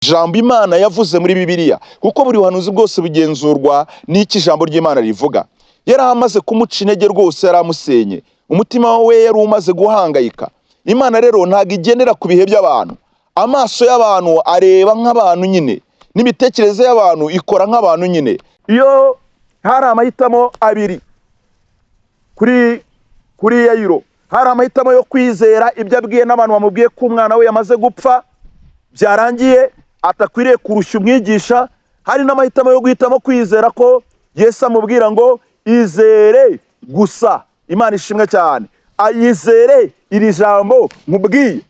Jambo Imana yavuze muri Bibiliya, kuko buri buhanuzi bwose bugenzurwa n'iki jambo ry'Imana rivuga. Yari amaze kumuca intege rwose, yari amusenye, umutima we yari umaze guhangayika. Imana rero ntabwo igendera ku bihe by'abantu, amaso y'abantu areba nk'abantu nyine, n'imitekerereze y'abantu ikora nk'abantu nyine. Iyo hari amahitamo abiri kuri Yayiro, hari amahitamo yo kwizera ibyo abwiye n'abantu bamubwiye ko umwana we yamaze gupfa, byarangiye atakwiriye kurusha umwigisha. Hari n'amahitamo yo guhitamo kwizera ko Yesu amubwira ngo izere gusa. Imana ishimwe cyane, ayizere iri jambo nkubwiye.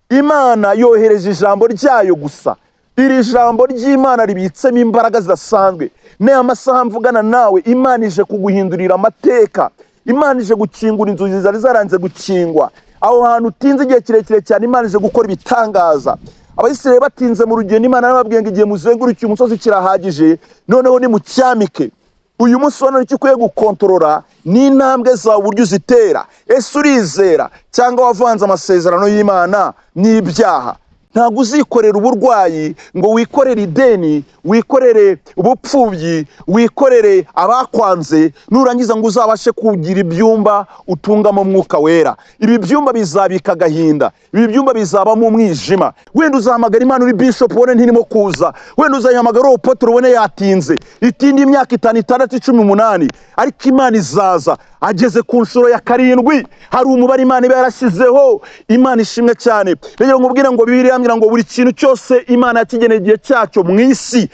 Imana yohereje ijambo ryayo gusa. Iri jambo ry'Imana ribitsemo imbaraga zidasanzwe. N'aya masaha mvugana nawe, Imana ije kuguhindurira amateka. Imana ije gukingura inzugi zari zaranze gukingwa. Aho hantu utinze igihe kirekire cyane, Imana ije gukora ibitangaza. Abayisirayeli batinze mu rugendo, Imana yarababwiye ngo igihe muzengurukiye umusozi kirahagije, noneho nimucyamike. Uyu munsi wa none icyo ukwiye gukontorora ni intambwe zawe uburyo uzitera. Ese urizera cyangwa wavanze amasezerano y'Imana n'ibyaha? Ntabwo uzikorera uburwayi ngo wikorere ideni, wikorere ubupfubyi, wikorere abakwanze, nurangiza ngo uzabashe kugira ibyumba utungamo Mwuka Wera. Ibi byumba bizabika agahinda, ibi byumba bizabamo umwijima. Wenda uzahamagara Imana uri bishop ubone ntirimo kuza, wenda uzayihamagara Apotre ubone yatinze, itindi imyaka 5, 6, 18, ariko Imana izaza. Ageze ku nshuro ya 7, hari umubare Imana iba yarashyizeho. Imana ishimwe cyane. Rero nkubwira ngo Bibiliya yambwira ngo buri kintu cyose Imana yakigeneye igihe cyacyo mu isi.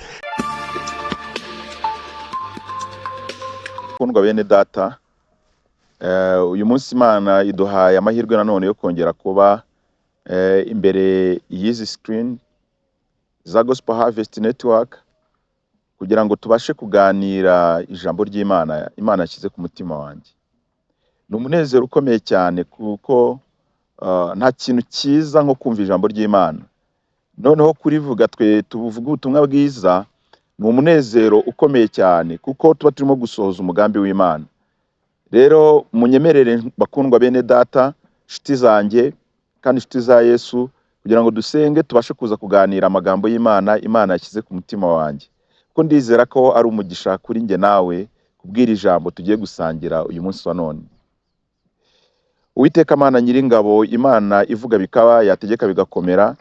Kundwa bene data, uyu munsi Imana iduhaye amahirwe nanone yo kongera kuba imbere y'izi screen za Gospel Harvest Network, kugira ngo tubashe kuganira ijambo ry'Imana Imana yashyize ku mutima wanjye. Ni umunezero ukomeye cyane, kuko nta kintu cyiza nko kumva ijambo ry'Imana, noneho kurivuga twe tuvuga ubutumwa bwiza. Ni umunezero ukomeye cyane, kuko tuba turimo gusohoza umugambi w'Imana. Rero munyemerere bakundwa bene data, nshuti zanjye kandi nshuti za Yesu, kugira ngo dusenge tubashe kuza kuganira amagambo y'Imana Imana yashyize ku mutima wanjye, kuko ndizera ko ari umugisha kuri njye nawe kubwira ijambo tugiye gusangira uyu munsi wa none. Uwiteka Mana Nyiringabo, Imana ivuga bikaba, yategeka bigakomera,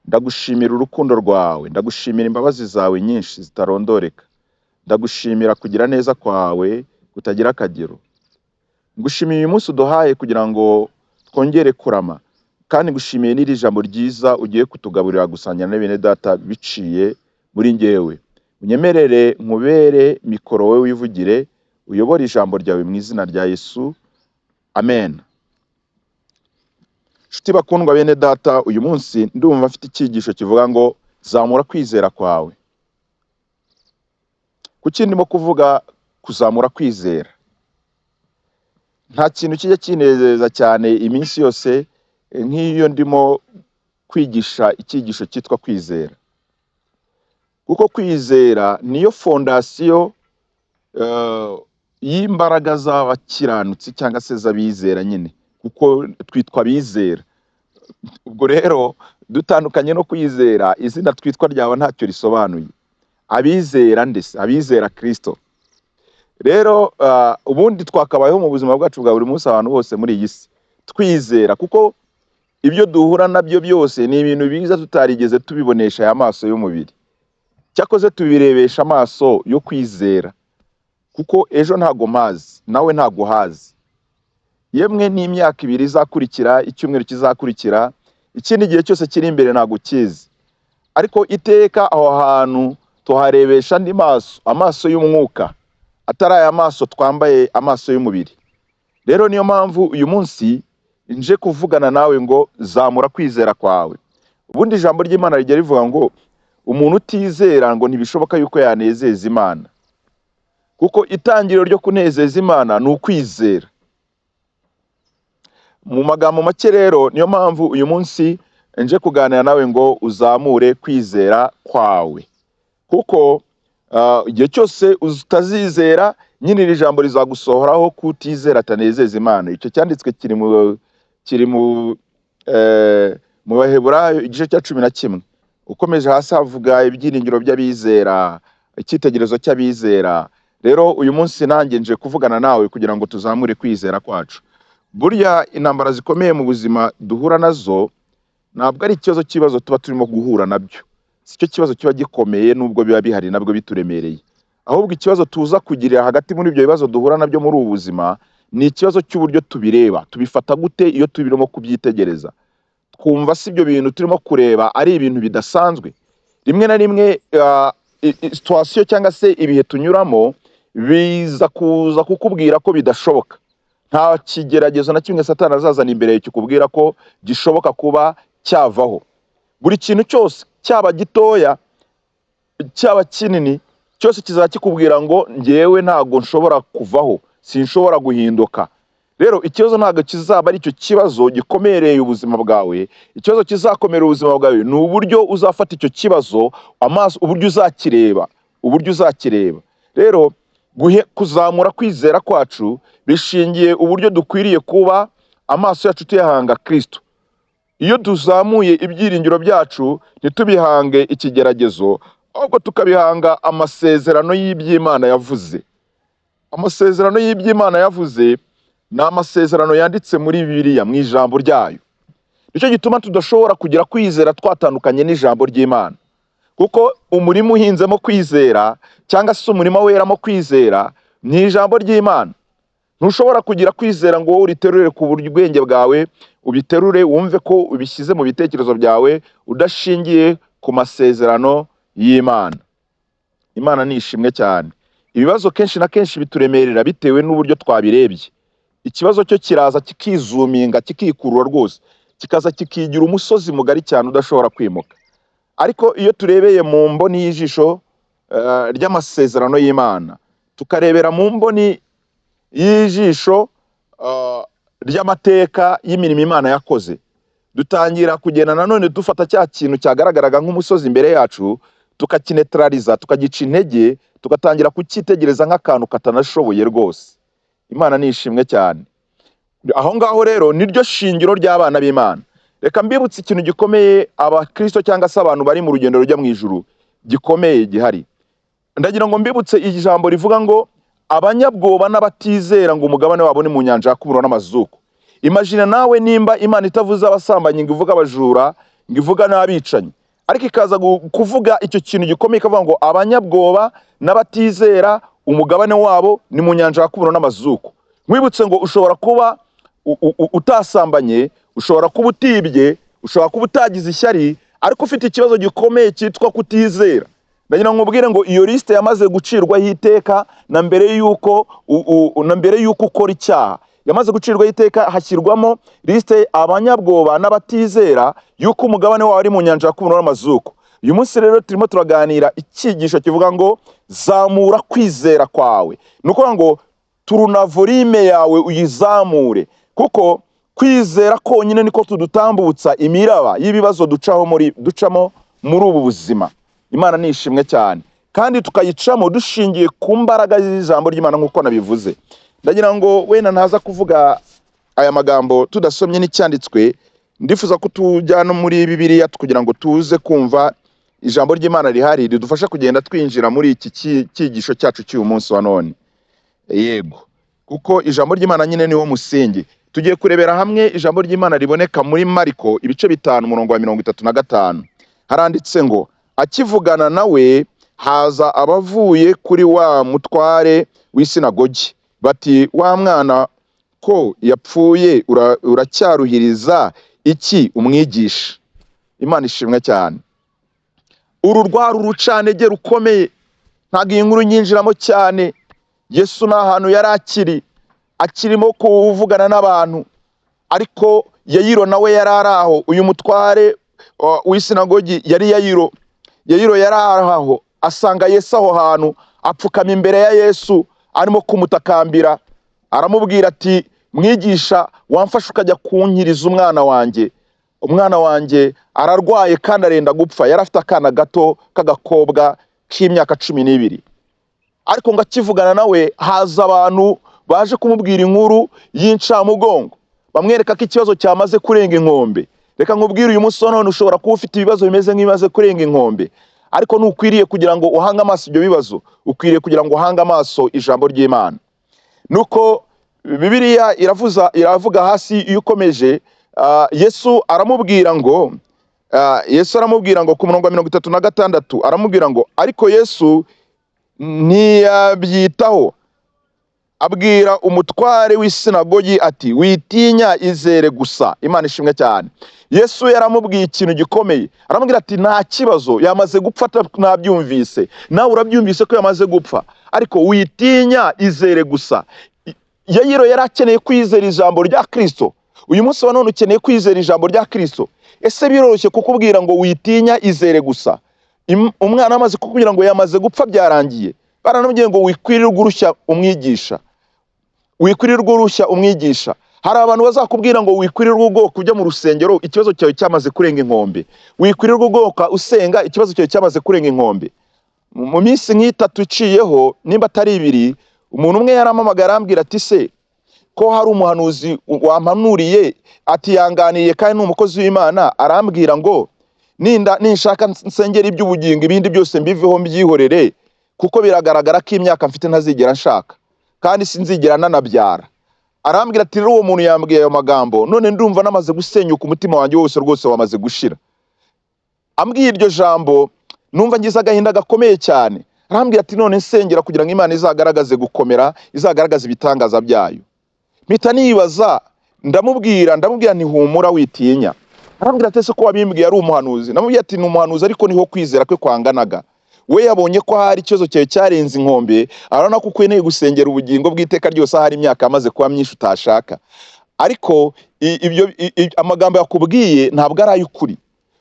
ndagushimira urukundo rwawe, ndagushimira imbabazi zawe nyinshi zitarondoreka, ndagushimira kugira neza kwawe kutagira akagero. Ngushimiye uyu munsi uduhaye kugira ngo twongere kurama, kandi ngushimiye n'iri jambo ryiza ugiye kutugaburira gusangira na bene data biciye muri njyewe. Unyemerere nkubere mikoro we wivugire, uyobore ijambo ryawe mu izina rya Yesu, amen. Nshuti bakundwa bene data, uyu munsi ndumva afite icyigisho kivuga ngo zamura kwizera kwawe. Kuki ndimo kuvuga kuzamura kwizera? Nta kintu kijya kinezeza cyane iminsi yose nk'iyo ndimo kwigisha icyigisho cyitwa kwizera, kuko kwizera niyo fondasiyo y'imbaraga z'abakiranutsi cyangwa se z'abizera nyine, kuko twitwa abizera. Ubwo rero dutandukanye no kwizera, izina twitwa ryaba ntacyo risobanuye. Abizera ndetse abizera Kristo. Rero ubundi twakabayeho mu buzima bwacu bwa buri munsi abantu bose muri iyi si twizera, kuko ibyo duhura nabyo byose ni ibintu biza tutarigeze tubibonesha aya maso y'umubiri, cyakoze tubirebesha amaso yo kwizera, kuko ejo ntago mazi, nawe ntago hazi. Yemwe n'imyaka 2 izakurikira, icyumweru kizakurikira, ikindi gihe cyose kiri imbere ntago kizi, ariko iteka aho hantu tuharebesha andi maso, amaso y'umwuka, atari aya maso twambaye, amaso y'umubiri. Rero niyo mpamvu uyu munsi nje kuvugana nawe ngo zamura kwizera kwawe. Ubundi ijambo ry'Imana rijya rivuga ngo umuntu utizera ngo ntibishoboka yuko yanezeza Imana, kuko itangiriro ryo kunezeza Imana ni ukwizera. Mu magambo make rero niyo mpamvu uyu munsi nje kuganira nawe ngo uzamure kwizera kwawe, kuko igihe cyose utazizera nyine iri jambo rizagusohoraho kutizera atanezeza Imana. Icyo cyanditswe kiri mu Baheburayo igice cya 11, ukomeje hasi havuga ibyiringiro by'abizera, icyitegererezo cy'abizera. Rero uyu munsi nanjye nje kuvugana nawe kugira ngo tuzamure kwizera kwacu. Burya intambara zikomeye mu buzima duhura nazo ntabwo ari ikibazo tuba turimo guhura nabyo, si cyo kibazo kiba gikomeye nubwo biba bihari nabwo bituremereye, ahubwo ikibazo tuza kugirira hagati muri ibyo bibazo duhura nabyo muri ubu buzima ni ikibazo cy'uburyo tubireba, tubifata gute iyo tubirimo kubyitegereza. Twumva si ibyo bintu turimo kureba ari ibintu bidasanzwe. Rimwe na rimwe situation cyangwa se ibihe tunyuramo biza kuza kukubwira ko bidashoboka. Nta kigeragezo na kimwe Satani azazana imbere kikubwira ko gishoboka kuba cyavaho. Buri kintu cyose cyaba gitoya cyaba kinini cyose kizaba kikubwira ngo njyewe ntago nshobora kuvaho, sinshobora guhinduka. Rero ikibazo ntago kizaba ari cyo kibazo gikomereye ubuzima bwawe. Ikibazo kizakomera ubuzima bwawe ni uburyo uzafata icyo kibazo, amaso uburyo uzakireba. Rero kuzamura kwizera kwacu bishingiye uburyo dukwiriye kuba amaso yacu tuyahanga Kristo. Iyo tuzamuye ibyiringiro byacu ntitubihange ikigeragezo, ahubwo tukabihanga amasezerano y'iby'Imana yavuze. Amasezerano y'iby'Imana yavuze ni amasezerano yanditse muri Bibiliya mu ijambo ryayo. Nicyo gituma tudashobora kugira kwizera twatandukanye n'ijambo ry'Imana, kuko umurimo uhinzemo kwizera cyangwa se umurimo weramo kwizera ni ijambo ry'Imana. Ntushobora kugira kwizera ngo wowe uriterure ku bwenge bwawe, ubiterure wumve ko ubishyize mu bitekerezo byawe udashingiye ku masezerano y'Imana. Imana ni ishimwe cyane. Ibibazo kenshi na kenshi bituremerera bitewe n'uburyo twabirebye. Ikibazo cyo kiraza kikizuminga, kikikurura rwose, kikaza kikigira umusozi mugari cyane udashobora kwimuka. Ariko iyo turebeye mu mboni y'ijisho ry'amasezerano y'Imana, tukarebera mu mboni y'ijisho ry'amateka y'imirimo Imana yakoze, dutangira kugenda nanone dufata cya kintu cyagaragaraga nk'umusozi imbere yacu tukakinetraliza, tukagica intege, tugatangira kucyitegereza nk'akantu katanashoboye rwose. Imana ni ishimwe cyane. Aho ngaho rero niryo shingiro ry'abana b'Imana. Reka mbibutse ikintu gikomeye abakristo cyangwa se abantu bari mu rugendo rujya mu ijuru gikomeye gihari. Ndagira ngo mbibutse ijambo rivuga ngo abanyabwoba n'abatizera ngo umugabane wabo ni mu nyanja y'akuburo n'amazuku. Imagine nawe nimba Imana itavuze abasambanyi ngo ivuga abajura, ngo ivuga n'abicanyi, ariko ikaza kuvuga icyo kintu gikomeye ikavuga ngo abanyabwoba n'abatizera umugabane wabo ni mu nyanja y'akuburo n'amazuku. Mwibutse ngo ushobora kuba utasambanye, ushobora kuba utibye, ushobora kuba utagize ishyari, ariko ufite ikibazo gikomeye cyitwa kutizera. Ndagira ngo ubwire ngo iyo liste yamaze gucirwaho iteka na mbere yuko ukora icyaha. Yamaze gucirwaho iteka, hashyirwamo liste abanyabwoba n'abatizera yuko umugabane wawe ari mu nyanja y'akuburo n'amazuku. Uyu munsi rero turimo turaganira icyigisho kivuga ngo zamura kwizera kwawe. Nuko ngo turuna volume yawe uyizamure, kuko kwizera konyine niko tudutambutsa imiraba y'ibibazo ducamo muri ubu buzima. Imana ni ishimwe cyane, kandi tukayicamo dushingiye ku mbaraga z'ijambo ry'Imana nk'uko nabivuze. Ndagira ngo wenda ntaza kuvuga aya magambo tudasomye n'icyanditswe, ndifuza ko tujyana muri Bibiliya kugira ngo tuze kumva ijambo ry'Imana rihari ridufasha kugenda twinjira muri iki cyigisho cyacu cy'uyu munsi wa none. Yego, kuko ijambo ry'Imana nyine niwo musingi. Tugiye kurebera hamwe ijambo ry'Imana riboneka muri Mariko ibice 5:35. Haranditse ngo akivugana nawe haza abavuye kuri wa mutware w'isinagogi bati, wa mwana ko yapfuye uracyaruhiriza iki umwigisha? Imana ishimwe cyane. Uru rwari urucanege rukomeye, ntabwo iyi nkuru nyinjiramo cyane. Yesu ni ahantu yari akirimo kuvugana n'abantu, ariko Yayiro nawe yari araho. Uyu mutware w'isinagogi yari Yayiro yari araho, asanga Yesu aho hantu, apfukama imbere ya Yesu arimo kumutakambira. Aramubwira ati, mwigisha, wamfasha ukajya kunkiriza umwana wanjye ararwaye kandi arenda gupfa. Yari afite akana gato k'agakobwa k'imyaka 12. Ariko ngo akivugana nawe haza abantu baje kumubwira inkuru y'incamugongo, bamwereka ko ikibazo cyamaze kurenga inkombe. Reka nkubwire uyu munsi none ushobora kuba ufite ibibazo bimeze nk'ibimaze kurenga inkombe, ariko nukwiriye kugira ngo uhange amaso ibyo bibazo, ukwiriye kugira ngo uhange amaso ijambo ry'Imana. Nuko Bibiliya iravuga hasi iyo ukomeje, Yesu aramubwira ngo ku murongo wa 36 aramubwira ngo ariko Yesu ntiyabyitaho, abwira umutware w'isinagogi ati witinya, izere gusa. Imana ishimwe cyane. Yesu yaramubwiye ikintu gikomeye, aramubwira ati nta kibazo, yamaze gupfa, nabyumvise, nawe urabyumvise ko yamaze gupfa, ariko witinya, izere gusa. Yayiro yari akeneye kwizera ijambo rya Kristo. Uyu munsi wa none ukeneye kwizera ijambo rya Kristo. Ese biroroshye kukubwira ngo witinya, izere gusa? Umwana amaze kukubwira ngo yamaze gupfa, byarangiye. Baranamubwiye ngo wikwirirwa urushya umwigisha, wikwirirwa urushya umwigisha. Hari abantu bazakubwira ngo wikwirirwa ugoka ujya mu rusengero, ikibazo cyawe cyamaze kurenga inkombe. Wikwirirwa ugoka usenga, ikibazo cyawe cyamaze kurenga inkombe. Mu minsi nk'itatu iciyeho, nimba atari ibiri, umuntu umwe yaramamagara arambwira ati se ko hari umuhanuzi wampanuriye ati yanganiye kandi ni umukozi w'Imana, arambwira ngo ninshaka nsengera iby'ubugingo ibindi byose mbiveho mbyihorere, kuko biragaragara ko imyaka mfite ntazigera nshaka kandi sinzigera nanabyara. Arambwira ati rero uwo muntu yambwiye ayo magambo, none ndumva namaze gusenyuka, umutima wanjye wose rwose wamaze gushira. Ambwiye iryo jambo numva ngize agahinda gakomeye cyane. Arambwira ati none nsengera kugira ngo Imana izagaragaze gukomera, izagaragaza ibitangaza byayo. Mpita nibaza, ndamubwira nti humura, witinya. Arambwira ati ese ko wabimbwiye ari umuhanuzi? Namubwiye ati ni umuhanuzi, ariko niho kwizera kwe kwanganaga. We yabonye ko hari ikibazo cyawe cyarenze inkombe, arabona ko ukwiye gusengera ubugingo bw'iteka ryose, hari imyaka amaze kuba myinshi utashaka. Ariko amagambo yakubwiye ntabwo ari ay'ukuri.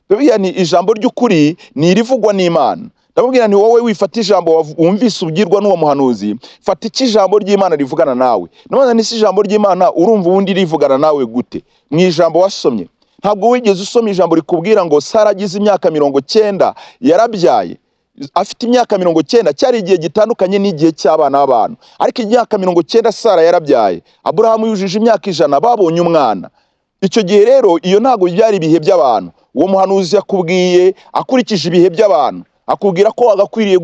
Bibiliya ni ijambo ry'ukuri, ni irivugwa n'Imana. Ndamubwira nti wowe wifata ijambo wumvise ubwirwa n'uwo muhanuzi, fata iki ijambo ry'Imana rivugana nawe. None n'isi ijambo ry'Imana urumva ubundi rivugana nawe gute? Mu ijambo wasomye, ntabwo wigeze usoma ijambo rikubwira ngo Sara agize imyaka 90 yarabyaye. Afite imyaka 90, cyari igihe gitandukanye n'igihe cy'abana b'abantu, ariko imyaka 90 Sara yarabyaye. Aburahamu yujuje imyaka 100 babonye umwana. Icyo gihe rero iyo ntago byari ibihe by'abantu. Uwo muhanuzi yakubwiye akurikije ibihe by'abantu, akubwira ko agakwiriye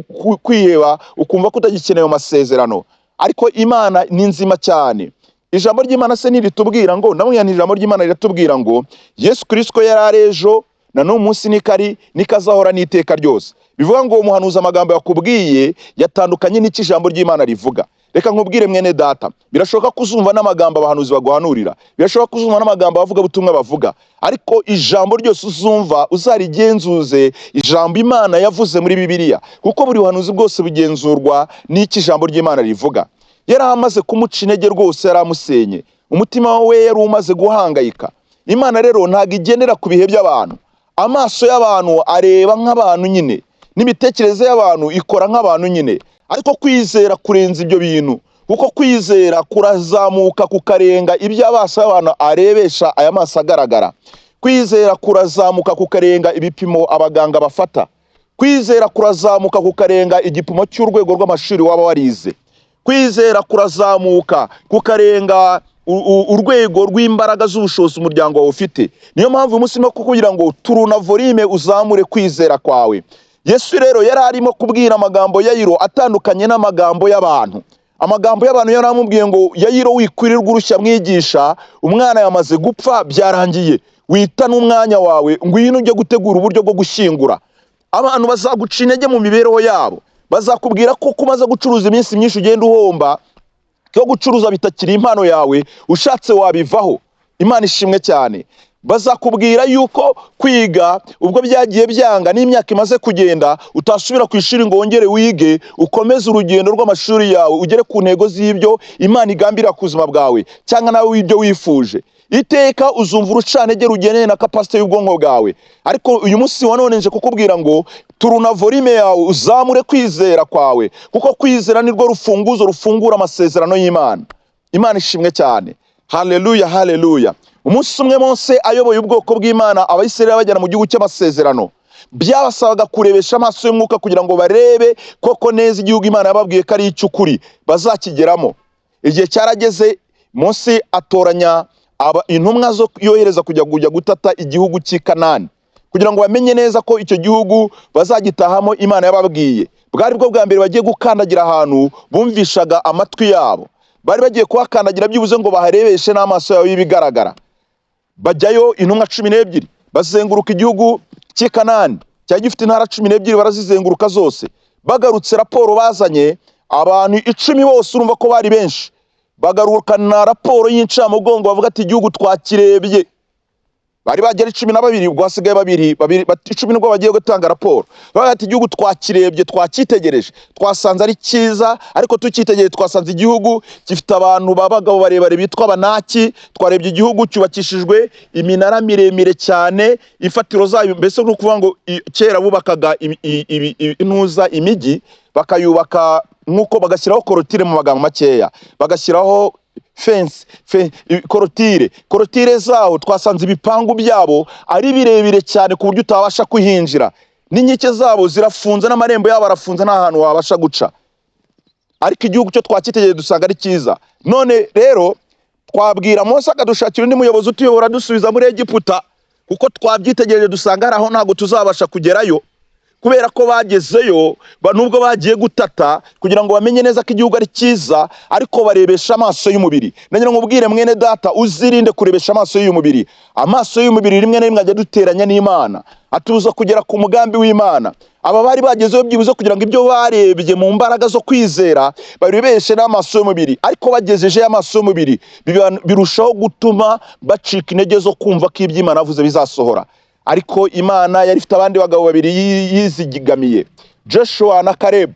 kwiheba, ukumva ko utagikeneye amasezerano. Ariko Imana ni nzima cyane. Ijambo ry'Imana se niritubwira ngo, ndamubwira nti ijambo ry'Imana riratubwira ngo Yesu Kristo yararejo na n'uyu munsi nikari nikazahora n'iteka ryose. Bivuga ngo umuhanuzi amagambo yakubwiye yatandukanye n'iki ijambo ry'Imana rivuga. Reka nkubwire mwene data, birashoboka kuzumva n'amagambo abahanuzi baguhanurira, birashoboka kuzumva n'amagambo abavuga butumwa bavuga, ariko ijambo ryose uzumva uzarigenzuze ijambo Imana yavuze muri Bibiliya, kuko buri buhanuzi bwose bugenzurwa n'iki ijambo ry'Imana rivuga. Yari amaze kumuca intege rwose, yaramusenye, umutima we yari umaze guhangayika. Imana rero ntago igendera ku bihe by'abantu. Amaso y'abantu areba nk'abantu nyine, n'imitekerereze y'abantu ikora nk'abantu nyine, ariko kwizera kurenza ibyo bintu, kuko kwizera kurazamuka kukarenga ibyo amaso y'abantu arebesha aya maso agaragara. Kwizera kurazamuka kukarenga ibipimo abaganga bafata. Kwizera kurazamuka kukarenga igipimo cy'urwego rw'amashuri waba warize. Kwizera kurazamuka kukarenga urwego rw'imbaraga z'ubushobozi umuryango wawe ufite. Niyo mpamvu umunsi no kukugira ngo turuna volume uzamure kwizera kwawe. Yesu rero yari arimo kubwira amagambo Yayiro atandukanye n'amagambo y'abantu. Amagambo y'abantu yaramubwiye ngo Yayiro wikwirirwa urushya mwigisha, umwana yamaze gupfa, byarangiye, wita n'umwanya wawe ngwino ujye gutegura uburyo bwo gushyingura. Abantu bazaguca intege mu mibereho yabo, bazakubwira ko kumaze gucuruza iminsi myinshi ugenda uhomba, ko gucuruza bitakiri impano yawe, ushatse wabivaho. Imana ishimwe cyane. Bazakubwira yuko kwiga ubwo byagiye byanga n'imyaka imaze kugenda utasubira ku ishuri ngo wongere wige, ukomeze urugendo rw'amashuri yawe ugere ku ntego z'ibyo Imana igambira ku buzima bwawe, cyangwa nawe w'ibyo wifuje. Iteka uzumva urucanege rugeneye na capacity y'ubwonko bwawe. Ariko uyu munsi wa none nje kukubwira ngo turuna volume yawe uzamure kwizera kwawe, kuko kwizera nirwo rufunguzo rufungura amasezerano y'Imana. Imana ishimwe cyane. Haleluya, haleluya. Umunsi umwe Mose ayoboye ubwoko bw'Imana, Abayisiraheli bajyana mu gihugu cy'amasezerano, byabasabaga kurebesha amaso y'umwuka kugira ngo barebe koko neza igihugu Imana yababwiye ko ari icy'ukuri bazakigeramo. Igihe cyarageze, Mose atoranya intumwa zo yohereza kujya gutata igihugu cy'i Kanani, kugira ngo bamenye neza ko icyo gihugu bazagitahamo Imana yababwiye. Bwari bwo bwa mbere bagiye gukandagira ahantu bumvishaga amatwi yabo, bari bagiye kuhakandagira byibuze ngo baharebeshe n'amaso yabo y'ibigaragara. Bajyayo intumwa 12 bazenguruka igihugu cy'i Kanani, cyari gifite intara 12, barazizenguruka zose. Bagarutse raporo bazanye abantu 10 bose, urumva ko bari benshi, bagarukana raporo y'incamugongo bavuga ati igihugu twakirebye. Bari bagera 12, ubwo hasigaye 2, 10 nibwo bagiye gutanga raporo. Bavuga ati igihugu twakirebye, twakitegereje, twasanze ari cyiza, ariko tukitegereje twasanze igihugu gifite abantu babagabo barebare bitwa Abanaki. Twarebye igihugu cyubakishijwe iminara miremire cyane, ifatiro zayo mbese no kuvuga ngo kera bubakaga intuza imigi, bakayubaka nkuko bagashyiraho korotire mu magambo makeya, bagashyiraho fence korotire zaho. Twasanze ibipangu byabo ari birebire cyane ku buryo utabasha kuhinjira, n'inkike zabo zirafunze, n'amarembo yabo arafunze, nta hantu wabasha guca. Ariko igihugu cyo twakitegereje dusanga ari cyiza. None rero twabwira Mose akadushakira undi muyobozi utuyobora dusubiza muri Egiputa, kuko twabyitegereje dusanga ari aho ntago tuzabasha kugerayo, kubera ko bagezeyo nubwo bagiye gutata kugira ngo bamenye neza ko igihugu ari cyiza, ariko barebesha amaso y'umubiri. Nagira ngo ubwire mwene data, uzirinde kurebesha amaso y'umubiri. Amaso y'umubiri rimwe na rimwe ajya duteranya n'Imana, atubuza kugera ku mugambi w'Imana. Aba bari bagezeyo byibuze kugira ngo ibyo barebye mu mbaraga zo kwizera barebeshe n'amaso y'umubiri, ariko bagejeje amaso y'umubiri birushaho gutuma bacika intege zo kumva ko ibyo Imana yavuze bizasohora. Ariko Imana yari ifite abandi bagabo 2 yizigamiye, Joshua na Caleb.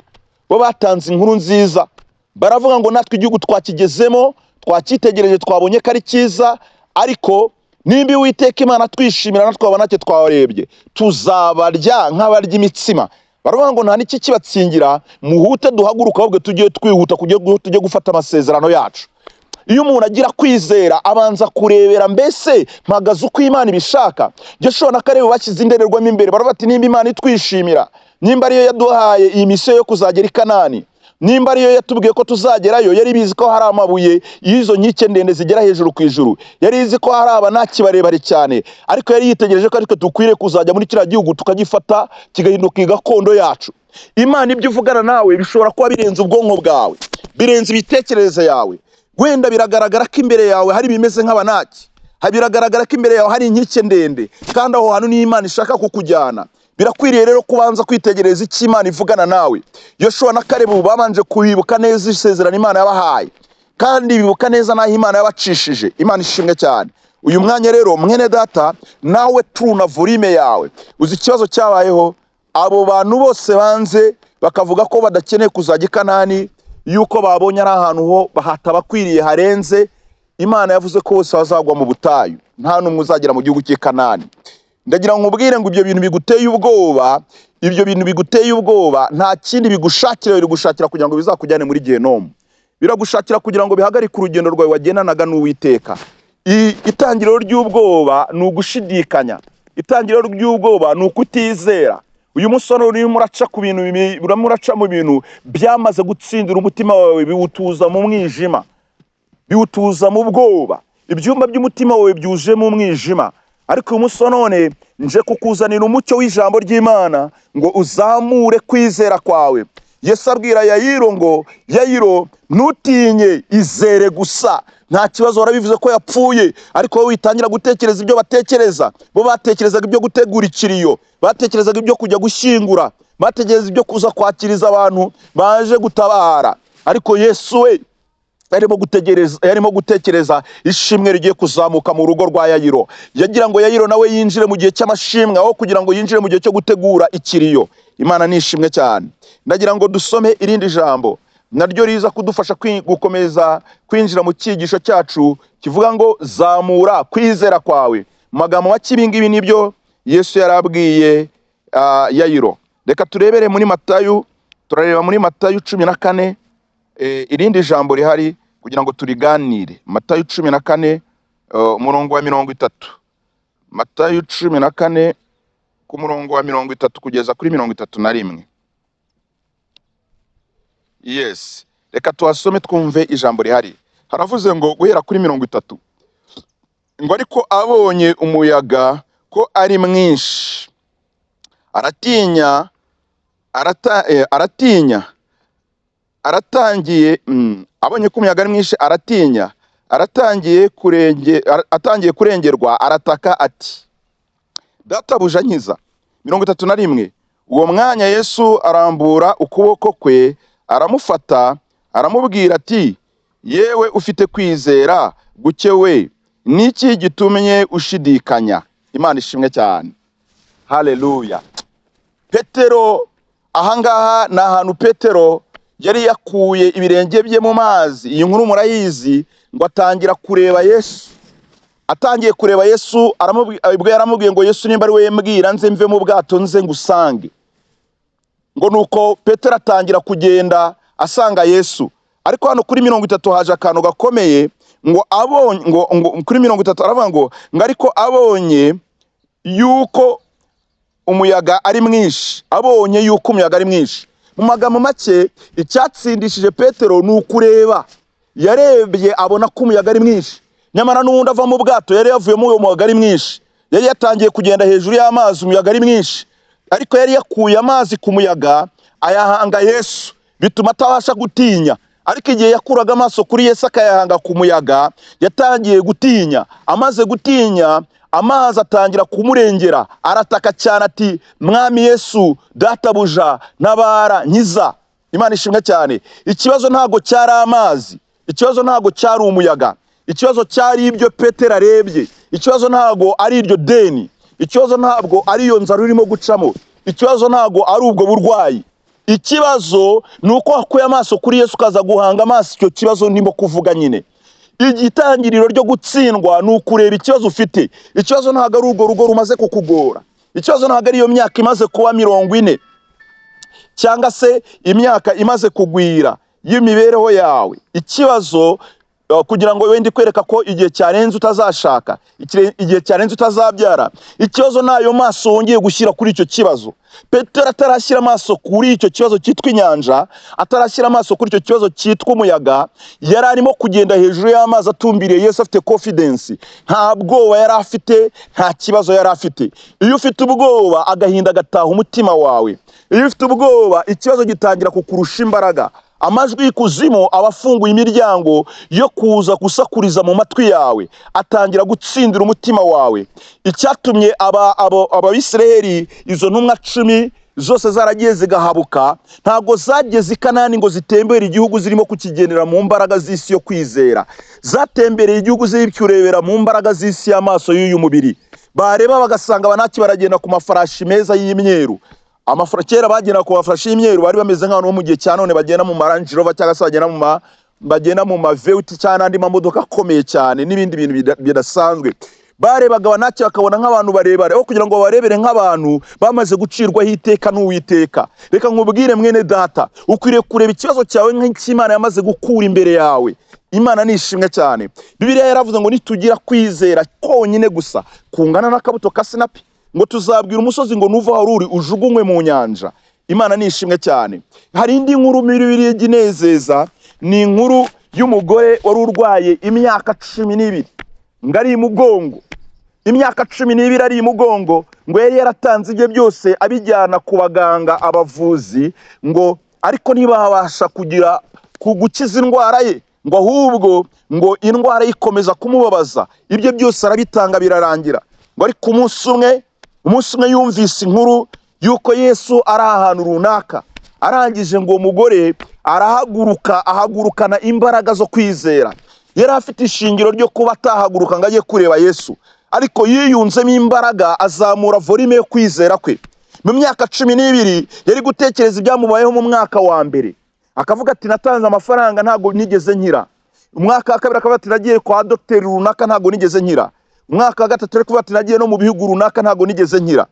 Bo batanze inkuru nziza, baravuga ngo natwe igihugu twakigezemo, twakitegereje, twabonye ko ari cyiza, ariko nimba Uwiteka Imana twishimira natwe twabona cyo twarebye, tuzabarya nk'abarya imitsima. Baravuga ngo nta n'iki kibatsingira, muhute duhaguruka ahubwo tujye twihuta tujye gufata amasezerano yacu. Iyo umuntu agira kwizera abanza kurebera mbese mpagaze uko Imana ibishaka. Joshua na Caleb bashyize indererwamo imbere, baravuga ati nimba Imana itwishimira, nimba ariyo yaduhaye iyi misiyo yo kuzagera i Kanani, nimba ariyo yatubwiye ko tuzagerayo, yari bizi ko hari amabuye y'izo nkike ndende zigera hejuru ku ijuru, yari izi ko hari Abanaki barebare cyane, ariko yari yitegereje ko ariko dukwiriye kuzajya muri kiriya gihugu tukagifata kigahinduka gakondo yacu. Imana ibyo uvugana nawe bishobora kuba birenze ubwonko bwawe, birenze ibitekerezo yawe. Wenda biragaragara ko imbere yawe hari bimeze nk'Abanaki, biragaragara ko imbere yawe hari inkike ndende, kandi aho hantu ni Imana ishaka kukujyana. Birakwiriye rero kubanza kwitegereza icyo Imana ivugana nawe. Yoshua na Caleb babanje kubibuka neza isezerano Imana yabahaye, kandi bibuka neza naho Imana yabacishije. Imana ishimwe cyane. Uyu mwanya rero mwene data, nawe tuna volume yawe, uzi ikibazo cyabayeho. Abo bantu bose banze bakavuga ko badakeneye kuzajya i Kanani, yuko babonye ari ahantu ho bahatabakwiriye harenze. Imana yavuze ko bose bazagwa mu butayu, nta n'umwe uzagera mu gihugu cy'i Kanani. Ndagira ngo ubwire ngo ibyo bintu biguteye ubwoba, ibyo bintu biguteye ubwoba nta kindi bigushakira, birigushakira kugira ngo bizakujyane muri Gehinomu. Biragushakira kugira ngo bihagarike urugendo rwawe wagendanaga n'Uwiteka. Itangiriro ry'ubwoba ni ugushidikanya, itangiriro ry'ubwoba ni ukutizera. Uyu musoro uri muraca ku bintu, uramuraca mu bintu byamaze gutsindira umutima wawe, biwutuza mu mwijima, biwutuza mu bwoba. Ibyumba by'umutima wawe byuje mu mwijima. Ariko uyu musoro none nje kukuzanira umucyo w'ijambo ry'Imana ngo uzamure kwizera kwawe. Yesu abwira Yayiro ngo, Yayiro ntutinye, izere gusa. Nta kibazo, warabivuze ko yapfuye, ariko wowe witangira gutekereza ibyo batekereza. Bo batekerezaga ibyo gutegura ikiriyo, batekerezaga ibyo kujya gushyingura, batekereza ibyo kuza kwakiriza abantu baje gutabara. Ariko Yesu we yarimo gutekereza ishimwe rigiye kuzamuka mu rugo rwa Yayiro. Yagira ngo Yayiro nawe yinjire mu gihe cy'amashimwe, aho kugira ngo yinjire mu gihe cyo gutegura ikiriyo. Imana nishimwe cyane. Ndagira ngo dusome irindi jambo naryo riza kudufasha gukomeza kwinjira mu cyigisho cyacu kivuga ngo zamura kwizera kwawe. Magambo makibingibi nibyo Yesu yarabwiye Yayiro. Reka turebere muri Matayo, turareba muri Matayo 14 irindi jambo rihari kugira ngo turiganire. Matayo 14 umurongo wa 30. Matayo 14 ku murongo wa 30 kugeza kuri 31. Yes, reka tuhasome twumve ijambo rihari. Haravuze ngo guhera kuri 30. ngo ariko abonye umuyaga ko ari mwinshi aratinya, abonye ko umuyaga ari mwinshi aratinya, atangiye kurengerwa arataka ati, databuja nkiza. 31. Uwo mwanya Yesu arambura ukuboko kwe aramufata aramubwira ati, yewe ufite kwizera guke we, niki gitumye ushidikanya? Imana ishimwe cyane. Haleluya. Petero, ahangaha ni ahantu Petero yari yakuye ibirenge bye mu mazi. Iyi nkuru murayizi, ngo atangira kureba Yesu. Atangiye kureba Yesu, yaramubwiye ngo Yesu nimba ari we mbwira nze mve mu bwato nze ngusange. Ngo nuko Petero atangira kugenda asanga Yesu. Ariko hano kuri 30 haje akantu gakomeye, ngo abonye ngo kuri 30 aravuga ngo ariko abonye yuko umuyaga ari mwinshi, abonye yuko umuyaga ari mwinshi. Mu magambo make, icyatsindishije Petero ni ukureba. Yarebye abona ko umuyaga ari mwinshi, nyamara n'ubundi ava mu bwato yari yavuyemo uwo muyaga ari mwinshi. Yari yatangiye kugenda hejuru y'amazi, umuyaga ari mwinshi, ariko yari yakuye amazi ku muyaga ayahanga Yesu, bituma atabasha gutinya. Ariko igihe yakuraga amaso kuri Yesu akayahanga ku muyaga, yatangiye gutinya. Amaze gutinya, amazi atangira kumurengera, arataka cyane ati, mwami Yesu, databuja ntabara nkiza. Imana ishimwe cyane. Ikibazo ntago cyari amazi, ikibazo ntago cyari umuyaga, ikibazo cyari ibyo Petero arebye. Ikibazo ntago ari iryo deni, ikibazo ntabwo ari iyo nzara urimo gucamo, ikibazo ntago ari ubwo burwayi. Ikibazo ni uko wakuye amaso kuri Yesu ukaza guhanga amaso icyo kibazo ndimo kuvuga nyine. Igitangiriro ryo gutsindwa ni ukureba ikibazo ufite. Ikibazo ntago ari urwo rugo rumaze kukugora, ikibazo ntago ari iyo myaka imaze kuba 40 cyangwa se imyaka imaze kugwira y'imibereho yawe. Ikibazo kugira ngo wende kwereka ko igihe cyarenze utazashaka, igihe cyarenze utazabyara. Ikibazo nayo maso wongeye gushyira kuri icyo kibazo. Petero atarashyira amaso kuri icyo kibazo cyitwa inyanja, atarashyira amaso kuri icyo kibazo cyitwa umuyaga, yari arimo kugenda hejuru y'amazi atumbiriye Yesu afite confidence. Nta bwoba yari afite, nta kibazo yari afite. Iyo ufite ubwoba, agahinda gataha umutima wawe. Iyo ufite ubwoba, ikibazo gitangira kukurusha imbaraga. Amajwi y'ikuzimu abafunguye imiryango yo kuza gusakuriza mu matwi yawe, atangira gutsindira umutima wawe. Icyatumye Abisiraheli, izo ntumwa 10 zose zaragiye zigahabuka, ntago zageze i Kanani ngo zitembere igihugu zirimo kukigendera mu mbaraga z'isi yo kwizera. Zatembereye igihugu ziri kurebera mu mbaraga z'isi y'amaso y'uyu mubiri. Bareba bagasanga banaki baragenda ku mafarashi meza y'imyeru. Kera bagenda ku mafarashi y'imyeru bari bameze nk'abantu bo mu gihe cya none bagenda mu Range Rover cyangwa se bagenda mu Veuti cyangwa andi mamodoka akomeye cyane n'ibindi bintu bidasanzwe. Barebaga banaki bakabona nk'abantu barebare, aho kugira ngo barebere nk'abantu bamaze gucirwaho iteka n'Uwiteka. Reka nkubwire mwene data, ukwiriye kureba ikibazo cyawe nk'Imana yamaze gukura imbere yawe. Imana nishimwe cyane. Bibiliya yaravuze ngo nitugira kwizera konyine gusa kungana n'akabuto ka sinapi, ngo tuzabwira umusozi ngo nuva aho uri ujugunywe mu nyanja. Imana nishimwe cyane. Hari indi nkuru Bibiliya iginezeza, ni inkuru y'umugore wari urwaye imyaka 12, ngari imugongo. Imyaka 12 ari imugongo, ngo yari yaratanze ibye byose abijyana ku baganga abavuzi, ngo ariko ntibabasha kugira kugukiza indwara ye, ngo ahubwo ngo indwara ikomeza kumubabaza. Ibyo byose arabitanga birarangira. Ngo ariko umunsi umwe yumvise inkuru yuko Yesu ari ahantu runaka. Arangije ngo umugore ahagurukana imbaraga zo kwizera. Yari afite ishingiro ryo kuba atahaguruka ngo ajye kureba Yesu, ariko yiyunzemo imbaraga azamura volume yo kwizera kwe. Mu myaka 12 yari gutekereza ibyamubayeho mu mwaka wa mbere. Akavuga ati natanze amafaranga ntago nigeze nkira. Umwaka wa kabiri akavuga ati nagiye kwa docteur runaka ntago nigeze nkira. Umwaka wa gatatu ari kuvuga ati nagiye no mu bihugu runaka ntago nigeze nkira.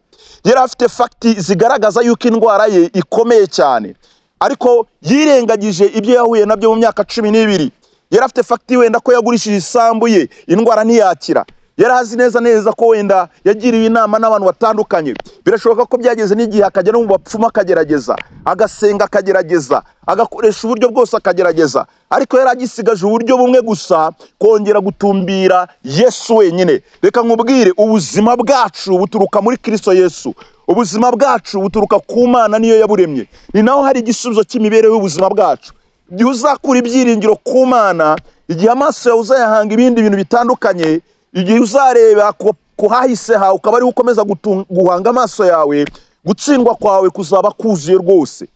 Yari afite fakti zigaragaza yuko indwara ye ikomeye cyane, ariko yirengagije ibyo yahuye nabyo mu myaka 12. Yari afite fakti wenda ko yagurishije isambu ye, indwara ntiyakira. yari azi neza ko wenda yagiriwe inama n'abantu batandukanye. Birashoboka ko byageze n'igihe akajya no mu bapfumu akagerageza, agasenga akagerageza, agakoresha uburyo bwose akagerageza, ariko yari agisigaje uburyo bumwe gusa, kongera gutumbira Yesu wenyine. Reka nkubwire, ubuzima bwacu buturuka muri Kristo Yesu. Ubuzima bwacu buturuka ku Mana, niyo yaburemye. Ni naho hari igisubizo cy'imibereho y'ubuzima bwacu. Igihe uzakura ibyiringiro ku Mana, igihe amaso yawe uzayahanga ibindi bintu bitandukanye, igihe uzareba ku hahise hawe ukaba ari ukomeza guhanga amaso yawe, gutsindwa kwawe kuzaba kuzuye rwose.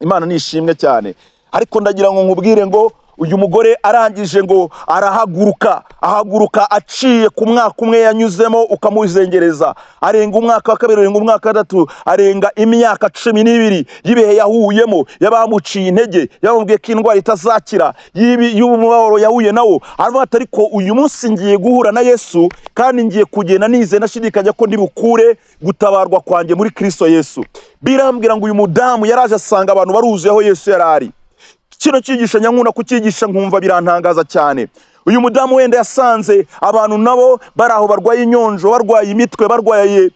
Imana nishimwe cyane. Ariko ndagira ngo nkubwire ngo uyu mugore arangije ngo ahaguruka aciye ku mwaka umwe yanyuzemo ukamuzengereza, arenga umwaka wa kabiri, arenga umwaka wa gatatu, arenga imyaka 12 y'ibihe yahuyemo, yabamuciye intege, yababwiye ko indwara itazakira, y'umubabaro yahuye nawo. Aravuga ati ariko uyu munsi ngiye guhura na Yesu, kandi ngiye kugenda nize nashidikanya ko ndi bukure gutabarwa kwanjye muri Kristo Yesu. Birambwira ngo uyu mudamu yaraje asanga abantu baruzuye aho Yesu yarari. Kino cyigisho nyankuna kucyigisha nkumva birantangaza cyane. Uyu mudamu wenda yasanze abantu nabo bari aho barwaye inyonjo, barwaye imitwe, barwaye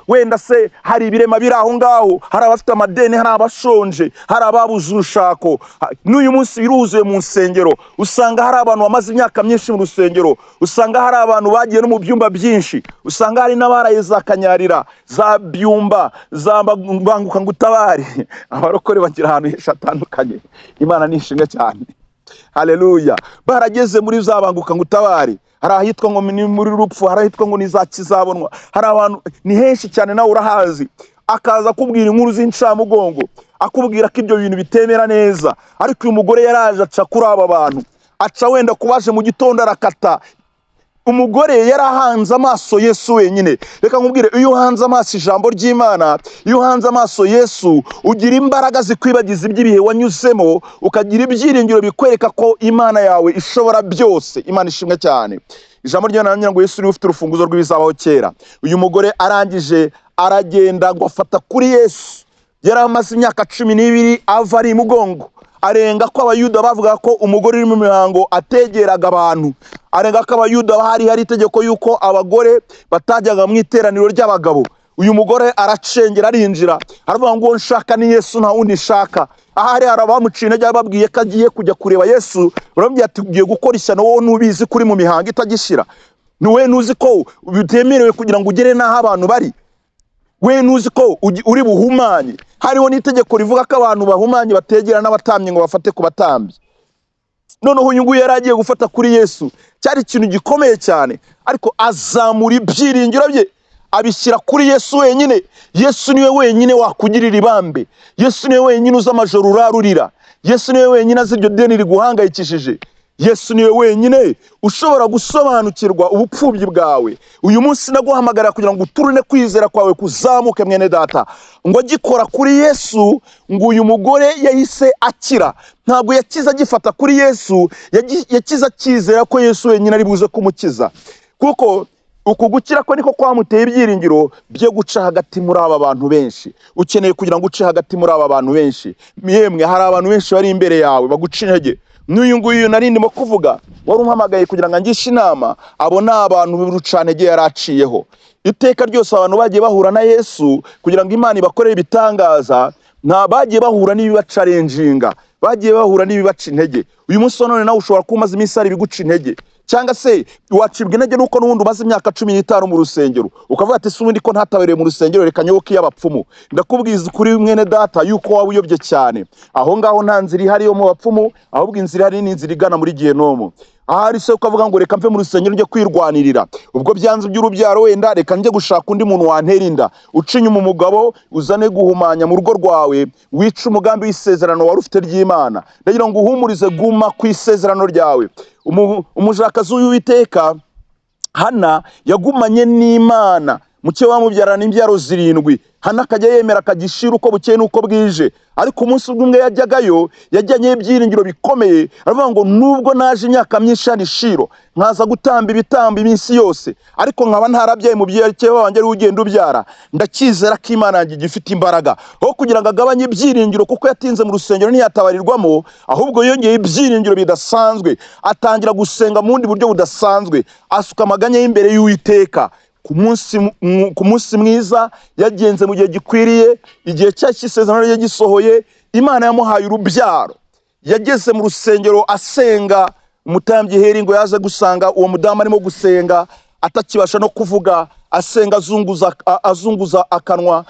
wenda se hari ibirema biri aho ngaho, hari abafite amadeni, hari abashonje, hari ababuze urushako. N'uyu munsi biruzuye mu nsengero, usanga hari abantu bamaze imyaka myinshi mu rusengero, usanga hari abantu bagiye no mu byumba byinshi, usanga hari n'abaraye za Kanyarira, za Byumba, za Banguka Ngutabari. Abarokore bagira ahantu henshi hatandukanye. Imana nishimwe cyane. Haleluya. Barageze muri za Banguka Ngutabari, hari ahitwa ngo ni muri Rupfu, hari ahitwa ngo ni za Kizabonwa, hari abantu ni henshi cyane nawe urahazi. Akaza kubwira inkuru z'incamugongo, akubwira ko ibyo bintu bitemera neza. Ariko uyu mugore yaraje aca kuri aba bantu, aca wenda kubaje mu gitondo arakata. Umugore yarahanze amaso Yesu wenyine. Reka nkubwire, iyo uhanze amaso ijambo ry'Imana, iyo uhanze amaso Yesu, ugira imbaraga zikwibagiza iby'ibihe wanyuzemo, ukagira ibyiringiro bikwereka ko Imana yawe ishobora byose. Imana ishimwe cyane. Ijambo ry'Imana ngo Yesu niwe ufite urufunguzo rw'ibizabaho kera. Uyu mugore arangije aragenda ngo afata kuri Yesu. Yari amaze imyaka 12 ava ari imugongo. Arenga ko abayuda bavuga ko umugore uri mu mihango ategeraga abantu. Arenga ko abayuda hari itegeko yuko abagore batajyaga mu iteraniro ry'abagabo. Uyu mugore aracengera arinjira, aravuga ngo nshaka ni Yesu nta wundi nshaka. Ahari arabamuciye intege babwiye ko agiye kujya kureba Yesu, barambye ati ugiye gukora ishyano, wowe nubizi kuri mu mihango itagishira. Niwe nuzi ko bitemerewe kugira ngo ugere naho abantu bari. We nuzi ko uri buhumanye. Hariho n'itegeko rivuga ko abantu bahumanye bategera n'abatambyi ngo bafate ku batambyi. Noneho uyu nguyu yari agiye gufata kuri Yesu, cyari ikintu gikomeye cyane, ariko azamura ibyiringiro bye abishyira kuri Yesu wenyine. Yesu niwe wenyine wakugirira ibambe. Yesu niwe wenyine uza amajoro urarurira. Yesu niwe wenyine azi iryo deni riguhangayikishije. Yesu niwe wenyine ushobora gusobanukirwa ubupfubyi bwawe. Uyu munsi naguhamagara kugira ngo uturune kwizera kwawe kuzamuke mwene data. Ngo agikora kuri Yesu, ngo uyu mugore yahise akira. Ntabwo yakiza agifata kuri Yesu, yakiza akizera ko Yesu wenyine ari buze kumukiza. Kuko uku gukira ko niko kwamuteye ibyiringiro byo guca hagati muri aba bantu benshi. Ukeneye kugira ngo uce hagati muri aba bantu benshi. Yemwe hari abantu benshi bari imbere yawe baguca intege. N'uyu nguyu nari ndimo kuvuga wari umpamagaye kugira ngo ngishe inama, abo ni abantu b'urucantege yaraciyeho. Iteka ryose abantu bagiye bahura na Yesu kugira ngo Imana ibakorere ibitangaza, nta bagiye bahura n'ibibacarenjinga, bagiye bahura n'ibibaca intege. Uyu munsi none nawe ushobora kumaza iminsi ari biguca intege, cyangwa se wacibwa intege nuko n'ubundi umaze imyaka 15 mu rusengero, ukavuga ati se ubundi ko ntatabereye mu rusengero reka nyoboke y'abapfumu. Ndakubwiza kuri mwene data yuko waba uyobye cyane. Aho ngaho nta nzira ihari yo mu bapfumu, ahubwo inzira hari n'inzira igana muri Gihenomu. Ahari se ukavuga ngo reka mve mu rusengero njye kwirwanirira, ubwo byanze by'urubyaro wenda reka njye gushaka undi muntu wantera inda, ucinye mu mugabo uzane guhumanya mu rugo rwawe, wica umugambi w'isezerano wari ufite ry'Imana. Ndagira ngo uhumurize, guma ku isezerano ryawe. Umujakazi w'Uwiteka Hana yagumanye n'Imana, muke wamubyarana imbyaro 7, Hana akajya yemera akagishira uko bukeye n'uko bwije, ariko umunsi umwe yajyagayo yajyanyeyo ibyiringiro bikomeye, aravuga ngo nubwo naje imyaka myinshi hano i Shilo nkaza gutamba ibitambo iminsi yose, ariko nkaba ntarabyaye mu byerekeye wanjye ari ugenda ubyara, ndakizera ko Imana yanjye igifite imbaraga. Aho kugira ngo agabanye ibyiringiro kuko yatinze mu rusengero ntiyatabarirwamo, ahubwo yongeye ibyiringiro bidasanzwe, atangira gusenga mu bundi buryo budasanzwe, asuka amaganya y'imbere y'Uwiteka. Ku munsi mwiza yagenze mu gihe gikwiriye, igihe cy'isezerano rye gisohoye, Imana yamuhaye urubyaro. Yageze mu rusengero asenga, umutambyi Heli ngo yaje gusanga uwo mudamu arimo gusenga atakibasha no kuvuga, asenga azunguza akanwa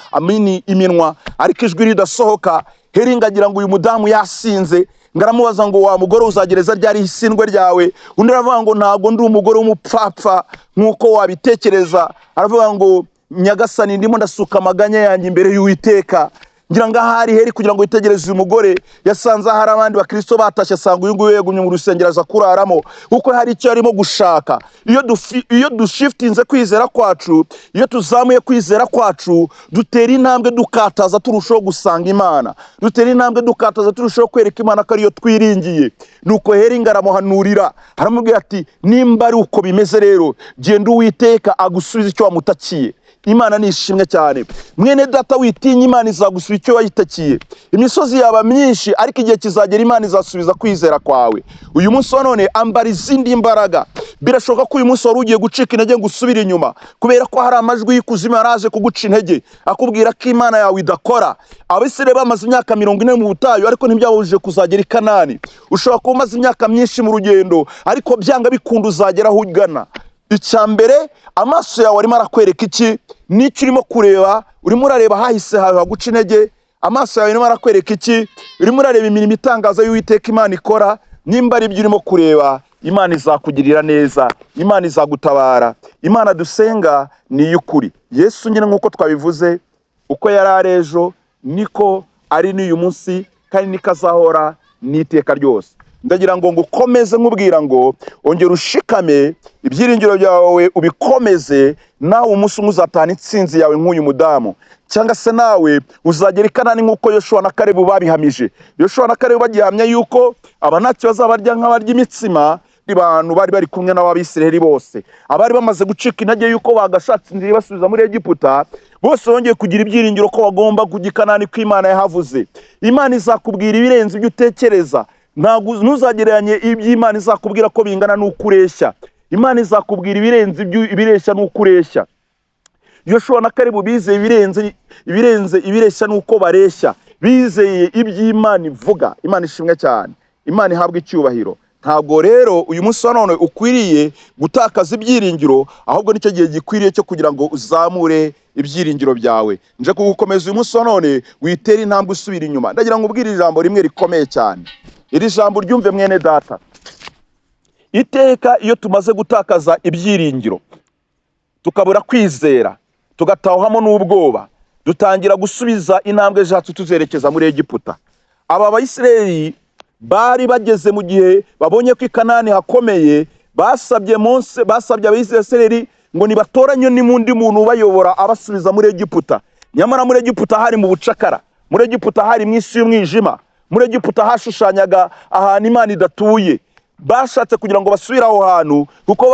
iminwa, ariko ijwi ridasohoka. Heli ngagira ngo uyu mudamu yasinze, ngaramubaza ngo wa mugore uzagereza ryari isindwe ryawe? Undi aravuga ngo ntago ndi umugore w'umupfapfa nkuko wabitekereza. Aravuga ngo Nyagasani, ndimo ndasuka amaganya yanjye imbere y'Uwiteka. Ngira ngo ahari Heli kugira ngo yitegereze uyu mugore, yasanze hari abandi bakristo batashye, asanga uyu nguyu yegumye mu rusengero aza kuraramo, kuko hari icyo arimo gushaka. Iyo dushiftinze kwizera kwacu, iyo tuzamuye kwizera kwacu, dutera intambwe dukataza turushaho gusanga Imana, dutera intambwe dukataza turushaho kwereka Imana ko ariyo twiringiye. Nuko Heli ngaramuhanurira, aramubwira ati nimba ari uko bimeze rero, genda Uwiteka agusubiza icyo wamutakiye. Imana nishimwe cyane. Mwene data, witinya Imana izagusubiza icyo wayitakiye. Imisozi yaba myinshi, ariko igihe kizagera Imana izasubiza kwizera kwawe. Uyu munsi wa none ambara izindi imbaraga. Birashoboka ko uyu munsi wari ugiye gucika intege ngo usubire inyuma, kubera ko hari amajwi y'ikuzimu yaraje kuguca intege, akubwira ko Imana yawe idakora. Abisirayeli bamaze imyaka 40 mu butayu, ariko ntibyabujije kuzagera i Kanani. Ushobora kuba umaze imyaka myinshi mu rugendo, ariko byanga bikunda uzagera aho ugana. Icyambere, amaso yawe arimo arakwereka iki? N'icyo urimo kureba? Urimo urareba hahise hawe haguca intege? Amaso yawe arimo arakwereka iki? Urimo urareba imirimo itangaza y'Uwiteka Imana ikora? Nimba ari ibyo urimo kureba, Imana izakugirira neza, Imana izagutabara. Imana dusenga ni iy'ukuri. Yesu nyine nk'uko twabivuze, uko yari ari ejo niko ari n'uyu munsi, kandi niko azahora n'iteka ryose. Ndagira ngo ngukomeze nkubwira ngo ongera ushikame, ibyiringiro byawe ubikomeze, nawe umunsi umwe uzatahana intsinzi yawe nk'uyu mudamu. Cyangwa se nawe uzagera i Kanani nk'uko Yoshua na Kalebu babihamije. Yoshua na Kalebu bagihamya yuko abanaki bazabarya nk'abarya imitsima. Abantu bari bari kumwe n'Abisirayeli bose, abari bamaze gucika intege yuko bagashatse inzira basubiza muri Egiputa, bose bongeye kugira ibyiringiro ko bagomba kujya i Kanani, ko Imana yahavuze. Imana izakubwira ibirenze ibyo utekereza. Ntuzagereranye iby'Imana izakubwira ko bingana n'uko ureshya. Imana izakubwira ibirenze ibireshya n'uko ureshya. Yoshua na Kalebu bizeye ibirenze ibireshya n'uko bareshya, bizeye iby'Imana ivuga. Imana ishimwe cyane, Imana ihabwa icyubahiro. Ntabwo rero uyu munsi wa none ukwiriye gutakaza ibyiringiro, ahubwo nicyo gihe gikwiriye cyo kugira ngo uzamure ibyiringiro byawe. Nje kugukomeza uyu munsi wa none, witere intambwe usubira inyuma. Ndagira ngo ubwire ijambo rimwe rikomeye cyane. Iri jambo ryumve mwene data. Iteka iyo tumaze gutakaza ibyiringiro, tukabura kwizera, tugatahwamo n'ubwoba, dutangira gusubiza intambwe zacu tuzerekeza muri Egiputa. Aba Bayisirayeli bari bageze mu gihe babonye ko i Kanani hakomeye, basabye Abisirayeli ngo nibatoranye n'undi muntu ubayobora abasubiza muri Egiputa. Nyamara muri Egiputa hari mu bucakara, muri Egiputa hari mu isi y'umwijima, muri Egiputa hashushanyaga ahantu Imana idatuye. Bashatse kugira ngo basubire aho hantu kuko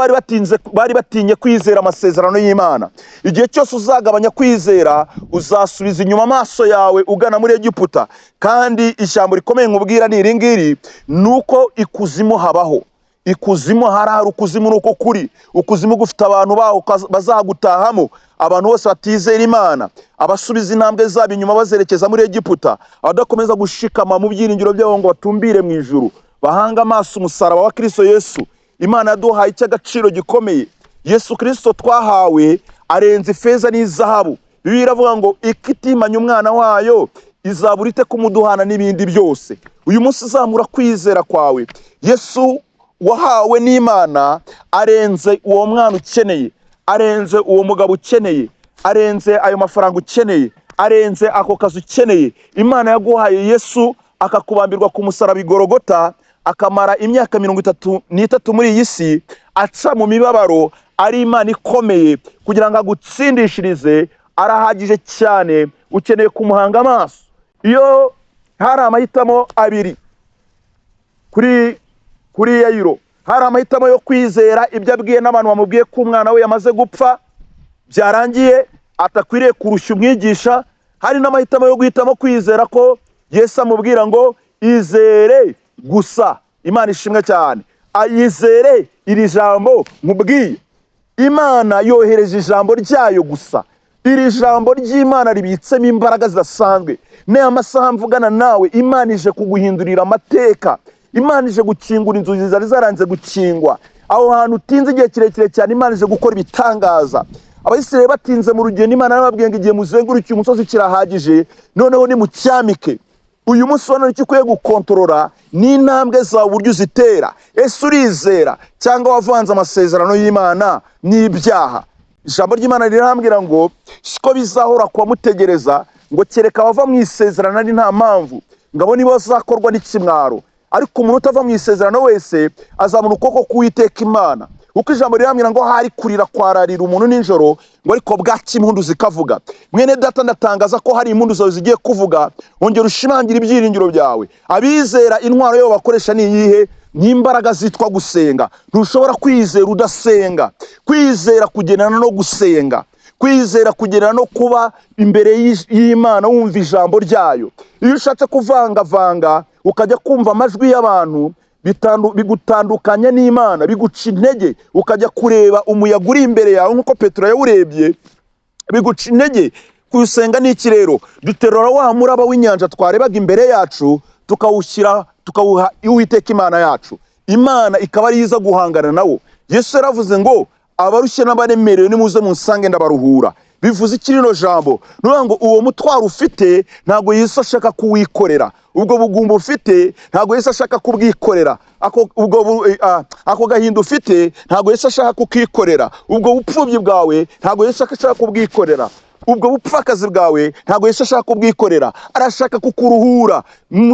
bari batinye kwizera amasezerano y'Imana. Igihe cyose uzagabanya kwizera, uzasubiza inyuma amaso yawe ugana muri Egiputa. Kandi ijambo rikomeye nkubwira ni iringiri, nuko ikuzimu habaho. Ikuzimu harahari, ukuzimu nuko kuri. Ukuzimu gufite abantu baho bazagutahamo, abantu bose batizera Imana, abasubiza intambwe zabo inyuma bazerekeza muri Egiputa, abadakomeza gushikama mu byiringiro byabo ngo batumbire mu ijuru, bahanga amaso umusaraba wa Kristo Yesu. Imana yaduhaye icy'agaciro gikomeye. Yesu Kristo twahawe arenze ifeza n'izahabu. Bibiliya iravuga ngo ikitimanya umwana wayo izabura ite kumuduhana n'ibindi byose. Uyu munsi uzamura kwizera kwawe. Yesu wahawe n'Imana arenze uwo mwana ukeneye, arenze uwo mugabo ukeneye, arenze ayo mafaranga ukeneye, arenze ako kazi ukeneye. Imana yaguhaye Yesu akakubambirwa ku musaraba i Golgota, akamara imyaka 33 muri iyi si, aca mu mibabaro, ari Imana ikomeye kugira ngo agutsindishirize, arahagije cyane, ukeneye kumuhanga amaso. Iyo hari amahitamo abiri kuri Yayiro, hari amahitamo yo kwizera ibyo abwiye n'abantu bamubwiye ko umwana we yamaze gupfa byarangiye atakwiriye kurusha umwigisha. Hari n'amahitamo yo guhitamo kwizera ko Yesu amubwira ngo izere gusa. Imana ishimwe cyane, ayizere iri jambo nkubwiye. Imana yohereje ijambo ryayo gusa. Iri jambo ry'Imana ribitsemo imbaraga zidasanzwe. N'aya masaha mvugana nawe, Imana ije kuguhindurira amateka. Imana ije gukingura inzugi zari zaranze gukingwa. Aho hantu utinze igihe kirekire cyane, Imana ije gukora ibitangaza. Abayisirayeli batinze mu rugendo, Imana yarababwiye ngo igihe muzengurukiye umusozi kirahagije, noneho nimucyamike. Uyu munsi wa none icyo ukwiye gukontorora ni intambwe zawe uburyo uzitera. Ese urizera cyangwa wavanze amasezerano y'Imana n'ibyaha? Ijambo ry'Imana rirambwira ngo siko bizahora kubamutegereza, ngo kereka bava mu isezerano ari nta mpamvu, ngo abo nibo bazakorwa n'ikimwaro. Ariko umuntu utava mu isezerano wese azabona ukuboko k'Uwiteka Imana. Uko ijambo rirambwira ngo hari kurira kwararira umuntu nijoro, ngo ariko bwaki impundu zikavuga. Mwene data, ndatangaza ko hari impundu zawe zigiye kuvuga. Ongera ushimangira ibyiringiro byawe. Abizera intwaro yo bakoresha ni iyihe? Ni imbaraga zitwa gusenga. Ntushobora kwizera udasenga. Kwizera kugendana no gusenga. Kwizera kugendana no kuba imbere y'Imana wumva ijambo ryayo. Iyo ushatse kuvangavanga ukajya kumva amajwi y'abantu, bigutandukanya n'Imana, biguca intege. Ukajya kureba umuyaga uri imbere yawe nk'uko Petero yawurebye, biguca intege. Kusenga ni iki rero? Duterura wa muraba w'inyanja twarebaga imbere yacu, tukawuha Uwiteka Imana yacu. Imana ikaba ari iza guhangana nawo. Yesu yaravuze ngo abarushye n'abaremerewe nimuze munsange ndabaruhura. Bivuze iki rino jambo? Nuvuga ngo uwo mutwaro ufite ntago Yesu ashaka kuwikorera. Ubwo bugumba ufite ntago Yesu ashaka kubwikorera. Ako gahinda ufite ntago Yesu ashaka kukikorera. Ubwo bupfubyi bwawe ntago Yesu ashaka kubwikorera. Ubwo bupfakazi bwawe ntago Yesu ashaka kubwikorera. Arashaka kukuruhura.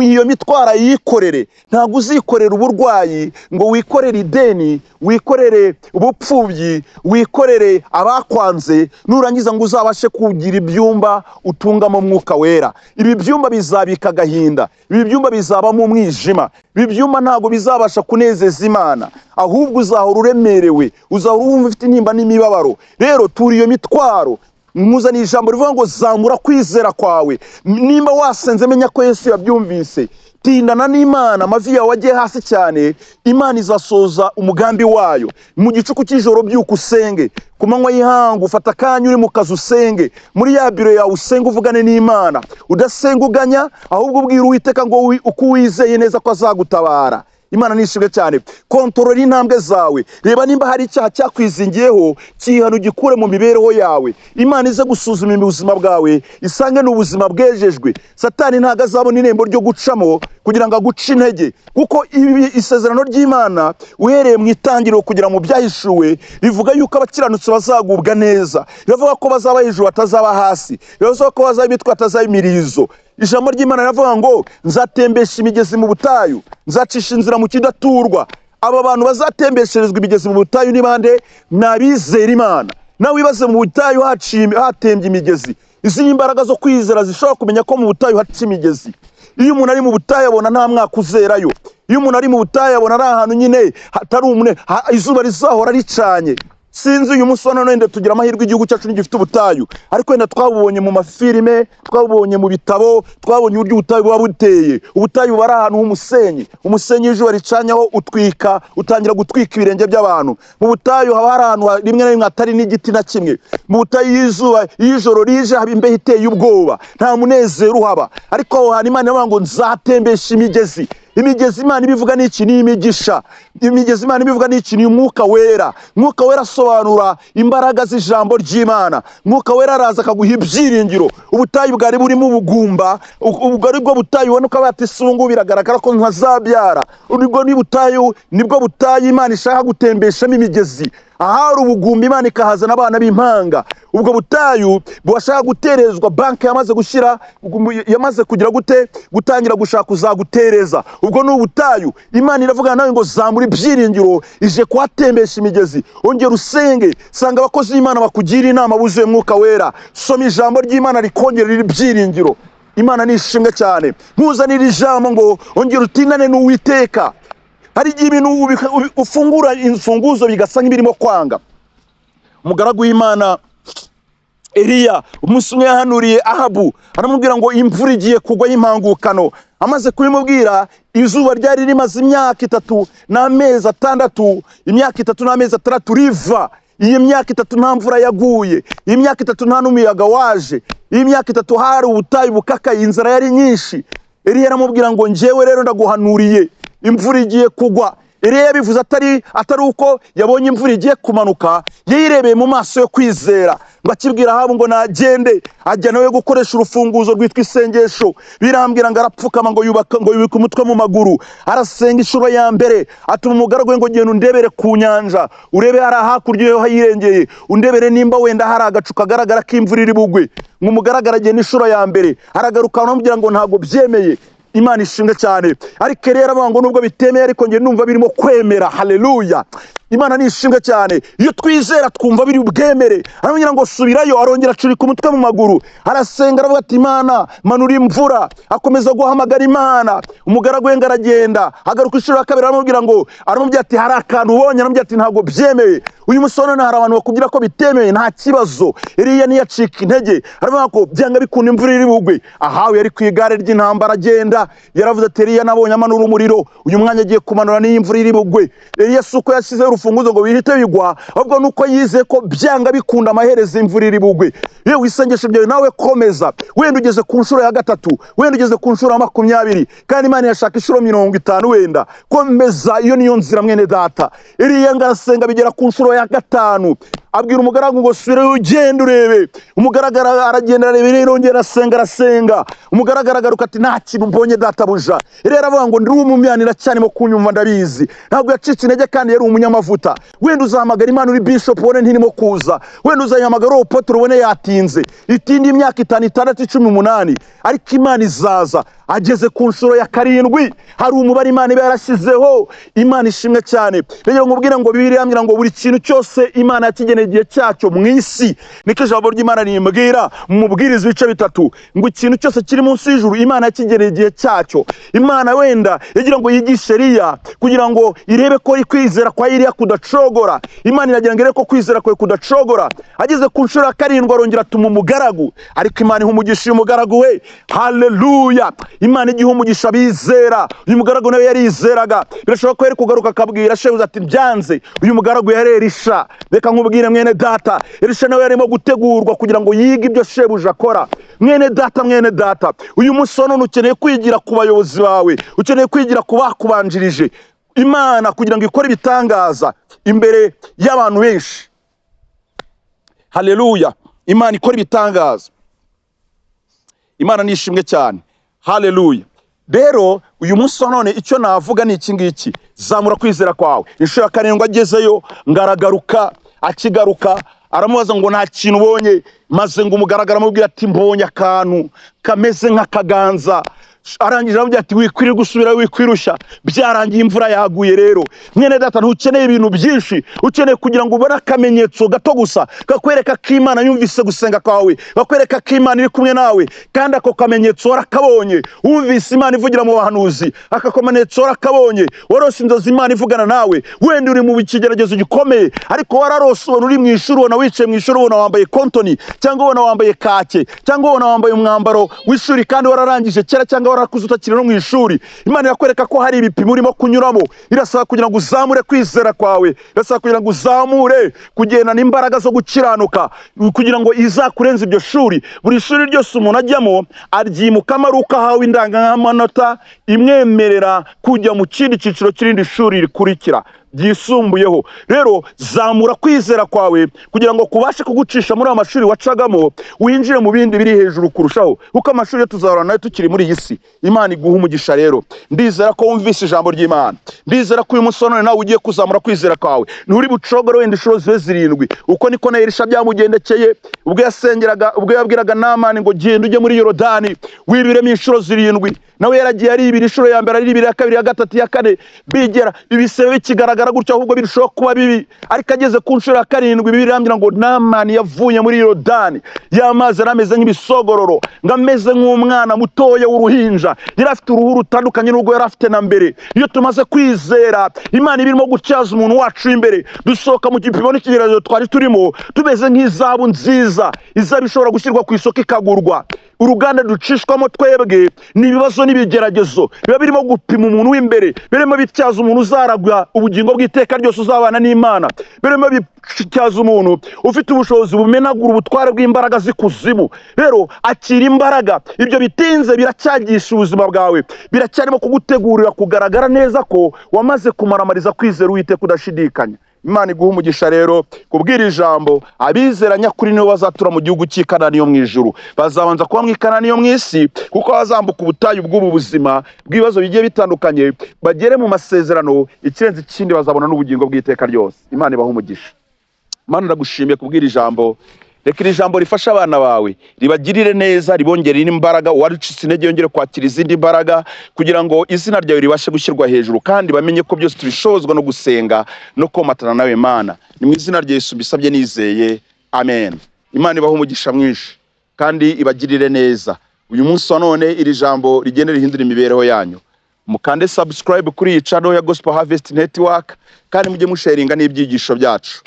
Iyo mitwara yikorere. Ntago uzikorera uburwayi ngo wikorere ideni, wikorere ubupfubyi, wikorere abakwanze, nurangiza ngo uzabashe kugira ibyumba utungamo Mwuka Wera. Ibi byumba bizabika agahinda. Ibi byumba bizabamo umwijima. Ibi byumba ntago bizabasha kunezeza Imana, ahubwo uzahora uremerewe, uzahora wumva ufite intimba n'imibabaro. Rero turi iyo mitwaro. Muzani ijambo rivuga ngo zamura kwizera kwawe. Nimba wasenze menya ko Yesu yabyumvise. Tindana n'Imana, amavi yawe wagiye hasi cyane, Imana izasoza umugambi wayo. Mu gicuku cy'ijoro byuka usenge. Ku manywa y'ihangu ufata akanya uri mu kazi usenge. Muri ya biro yawe usenge uvugane n'Imana. Udasenga uganya, ahubwo ubwira Uwiteka ngo uko wizeye neza ko azagutabara. Imana nishimwe cyane. Kontrola intambwe zawe. Reba nimba hari icyaha cyakwizingiyeho, cyihano gikure mu mibereho yawe. Imana ize gusuzuma ubuzima bwawe, isange n'ubuzima bwejejwe. Satani ntago azabona irembo ryo gucamo kugira ngo aguce intege, kuko isezerano ry'Imana uhereye mu itangiriro kugira mu byahishuwe rivuga yuko abakiranutsi bazagubwa neza. Rivuga ko bazaba hejuru batazaba hasi. Rivuga ko bazaba bitwa atazaba imirizo. Ijambo ry'Imana riravuga ngo nzatembesha imigezi mu butayu, nzacisha inzira mu kidaturwa. Aba bantu bazatembesherezwa imigezi mu butayu ni bande? N'abizera Imana. Nawe wibaze mu butayu hatembye imigezi. Izi imbaraga zo kwizera zishobora kumenya ko mu butayu haca imigezi. Iyo umuntu ari mu butayu abona nta mwaka uzerayo. Iyo umuntu ari mu butayu abona ari ahantu nyine hatari izuba rizahora ricanye. Sinzi uyu munsi wa none tugira amahirwe igihugu cyacu n'igifite ubutayu, ariko wenda twabubonye mu mafilime, twabubonye mu bitabo, twabonye uburyo ubutayu buba buteye. Ubutayu bari ahantu h'umusenyi. Umusenyi izuba ricanyaho utangira gutwika ibirenge by'abantu. Mu butayu haba hari ahantu rimwe na rimwe hatari n'igiti na kimwe. Mu butayu y'izuba ijoro rije haba imbeho iteye ubwoba, nta munezero uhaba. Ariko aho hantu Imana ivuga ngo nzatembesha imigezi. Imigezi Imana ibivuga n'iki? Ni imigisha. Imigezi Imana ibivuga n'iki? Ni Umwuka Wera. Mwuka Wera asobanura imbaraga z'ijambo ry'Imana. Mwuka Wera araza akaguha ibyiringiro. Ubutayu bwari burimo ubugumba, ubwo ari bwo butayu ubona ko abatisubungu biragaragara ko ntazabyara. Ubwo ni butayu, nibwo butayu Imana ishaka gutembeshamo imigezi. ahari ubugumba Imana ikahazana abana b'impanga. Ubwo butayu bwashaka guterezwa, banki yamaze kugira gute gutangira gushaka kuzagutereza. Ubwo ni ubutayu. Imana iravugana nawe ngo zamura ibyiringiro, ije kuhatembesha imigezi. Ongera usenge, sanga abakozi b'Imana bakugira inama buzuye Mwuka Wera. Soma ijambo ry'Imana rikongerera ibyiringiro. Imana nishimwe cyane. Ntuzanire ijambo ngo ongera utindane n'Uwiteka. Hari igihe ibintu ufungura imfunguzo bigasa nk'ibirimo kwanga. Umugaragu w'Imana Eliya umunsi umwe yahanuriye Ahabu, aramubwira ngo imvura igiye kugwa y'impangukano. Amaze kubimubwira, izuba ryari rimaze imyaka 3 n'amezi 6, imyaka 3 n'amezi 6 riva. Iyi myaka 3 nta mvura yaguye, iyi myaka 3 nta n'umuyaga waje, iyi myaka 3 hari ubutayu bukakaye, inzara yari nyinshi. Eliya aramubwira ngo njyewe rero ndaguhanuriye, imvura igiye kugwa. Eliya yabivuze atari uko yabonye imvura igiye kumanuka, yayirebeye mu maso yo kwizera. Ngo akibwira Ahabu ngo nagende, ajya nawe gukoresha urufunguzo rwitwa isengesho. Birambwira ngo arapfukama ngo yubika umutwe mu maguru, arasenga inshuro ya mbere. Atuma umugaragu we ngo genda undebere ku nyanja, urebe hari hakurya yo hayirengeye, undebere nimba wenda hari agacu kagaragara k'imvura iri bugwe. Nk'umugaragara agenda inshuro ya mbere, aragaruka aramubwira ngo ntago byemeye. Imana ishimwe cyane. Ariko rero avuga ngo nubwo bitemeye ariko nge numva birimo kwemera. Haleluya. Imana nishimwe cyane. Iyo twizera twumva biri bwemere. Arongera ngo subirayo, arongera acurika umutwe mu maguru, arasenga aravuga ati Imana manura imvura. Akomeza guhamagara Imana. Umugaragu we aragenda, agaruka inshuro ya kabiri aramubwira ati hari akantu ubonye? Aramubwira ati ntago byemeye. Uyu musore hari abantu bakubwira ko bitemeye, nta kibazo. Eliya ntiyacika intege, aravuga ko byanga bikunda imvura iri bugwe. Ahawe yari ku igare ry'intambara agenda, yaravuze ati Eliya nabonye amanura umuriro, uyu mwanya agiye kumanura n'imvura iri bugwe. Eliya suko yashyizeho urufunguzo ngo bihite bigwa, ahubwo nuko yizeye ko byanga bikunda amaherezo imvura iri bugwe. Yewe isengesho ryawe nawe komeza, wenda ugeze ku nshuro ya 3, wenda ugeze ku nshuro ya 20, kandi Imana yashaka inshuro 50 wenda. Komeza, iyo niyo nzira mwene data. Eliya ngarasenga bigera ku nshuro ya 5, abwira umugaragu ngo subira ugende urebe. Umugaragu aragenda arebe, rero ngera arasenga. Umugaragu aragaruka ati nta kintu mbonye databuja. Rero aravuga ngo ndi umumyanira cyane mu kunyumva ndabizi. Ntabwo yacitse intege kandi yari umunyamavuta. Wenda uzahamagara Imana uri bishop ubone ntirimo kuza, wenda uzayihamagara Apotre ubone yatinze, itindi imyaka 5, 6, 18, ariko Imana izaza. Ageze ku nshuro ya 7, hari umubare Imana iba yarashyizeho. Imana ishimwe cyane. Rero nkubwira ngo Bibiliya yambwira ngo buri kintu cyose Imana yakigeneye igihe cyacyo mu isi. Niko ijambo ry'Imana rimbwira mu Mubwiriza ibice 3 ngo ikintu cyose kiri munsi y'ijuru Imana yakigeneye igihe cyacyo. Imana wenda yagira ngo yigishe Eliya kugira ngo irebe ko kwizera kwa Eliya kudacogora. Imana iragira ngo irebe ko kwizera kwe kudacogora. Ageze ku nshuro ya 7 arongera atuma umugaragu, ariko Imana ihumugisha uyu mugaragu we. Haleluya. Imana igihe umugisha bizera. Uyu mugaragu nawe yarizeraga. Birashoboka ko yari kugaruka akabwira shebuza ati byanze. Uyu mugaragu yari Elisha. Reka nkubwire mwene data, Elisha nawe yarimo gutegurwa kugira ngo yige ibyo shebuja akora. Mwene data, uyu munsi none ukeneye kwigira ku bayobozi bawe, ukeneye kwigira ku bakubanjirije. Imana kugira ngo ikore ibitangaza imbere y'abantu benshi. Haleluya. Imana ikora ibitangaza. Imana nishimwe cyane. Haleluya. Rero uyu munsi none icyo navuga ni iki ngiki, zamura kwizera kwawe. Inshuro ya 7 agezeyo, ngaragaruka. Akigaruka aramubaza ngo nta kintu ubonye, maze ngo umugaragara amubwira ati mbonye akantu kameze nk'akaganza. Arangije aramubwira ati wikwiriye gusubira, wikwirusha, byarangiye imvura yaguye. Rero mwene data ntukeneye ibintu byinshi, ukeneye kugira ngo ubone akamenyetso gato gusa kakwereka ko Imana yumvise gusenga kwawe, kakwereka ko Imana iri kumwe nawe. Kandi ako kamenyetso warakabonye, wumvise Imana ivugira mu bahanuzi, aka kamenyetso warakabonye, warose inzozi Imana ivugana nawe. Wenda uri mu kigeragezo gikomeye, ariko wararose ubona uri mu ishuri, ubona wicaye mu ishuri, ubona wambaye kontoni, cyangwa ubona wambaye kake, cyangwa ubona wambaye umwambaro w'ishuri kandi wararangije kera, cyangwa warakuze utakiri no mu ishuri. Imana irakwereka ko hari ibipimo urimo kunyuramo. Irasaba kugira ngo uzamure kwizera kwawe, irasaba kugira ngo uzamure kugendana imbaraga zo gukiranuka, kugira ngo izakurenza ibyo shuri. Buri shuri ryose umuntu ajyamo aryimukamo ari uko ahawe indangamanota imwemerera kujya mu kindi cyiciro cy'irindi shuri rikurikira. byisumbuyeho. Rero zamura kwizera kwawe kugira ngo kubashe kugucisha muri amashuri wacagamo winjire mu bindi biri hejuru kurushaho, kuko amashuri yo tuzahorana nayo tukiri muri iyi si. Imana iguha umugisha. Rero ndizera ko wumvise ijambo ry'Imana, ndizera ko uyu munsi none nawe ugiye kuzamura kwizera kwawe, nturi bucogore wenda inshuro zibe 7. uko niko na Elisha byamugendekeye ubwo yabwiraga Namani ngo genda ujye muri Yorodani wibiremo inshuro 7. nawe yaragiye ari ibiri, inshuro ya mbere ari ibiri, ya kabiri, ya gatatu, ya kane, bigera ibisebe bikigaragara gutyo, ahubwo birushaho kuba bibi. Ariko ageze ku nshuro ya 7 Bibiliya irambwira ngo Namani yavuye muri Yorodani y'amazi arameze nk'ibisogororo, ngo ameze nk'umwana mutoya w'uruhinja, yari afite uruhu rutandukanye n'ubwo yari afite na mbere. Iyo tumaze kwizera, Imana ibirimo gutyaza umuntu wacu imbere, dusohoka mu gipimo n'ikigeragezo twari turimo tumeze nk'izahabu nziza, izahabu ishobora gushyirwa ku isoko ikagurwa. Uruganda ducishwamo twebwe n'ibibazo n'ibigeragezo biba birimo gupima umuntu w'imbere, birimo bityaza umuntu uzaragwa ubugingo bw'iteka ryose uzabana n'Imana, birimo bityaza umuntu ufite ubushobozi bumenagura ubutware bw'imbaraga z'ikuzimu. Rero akira imbaraga, ibyo bitinze biracyagisha ubuzima bwawe, biracyarimo kugutegurira kugaragara neza ko wamaze kumaramariza kwizera Uwiteka udashidikanya. Imana iguha umugisha. Rero kubwira ijambo, abizera nyakuri nibo bazatura mu gihugu cy'i Kanani yo mu ijuru. Bazabanza kuba mu Kanani yo mu isi, kuko bazambuka ubutayu bw'ubu buzima bw'ibibazo bigiye bitandukanye, bagere mu masezerano, ikirenze ikindi bazabona n'ubugingo bw'iteka ryose. Imana ibaha umugisha. Mana ndagushimiye kubwira ijambo. Reka iri jambo rifasha abana bawe, ribagirire neza, ribongerere imbaraga, uwaricitse intege yongere kwakira izindi mbaraga, kugira ngo izina ryawe ribashe gushyirwa hejuru, kandi bamenye ko byose tubishobozwa no gusenga no komatana nawe Mana. Ni mu izina rya Yesu mbisabye nizeye, amen. Imana ibaha umugisha mwinshi kandi ibagirire neza. Uyu munsi wa none iri jambo rigende rihindura imibereho yanyu. Mukande subscribe kuri iyi channel ya Gospel Harvest Network, kandi mujye musharinga n'ibyigisho byacu.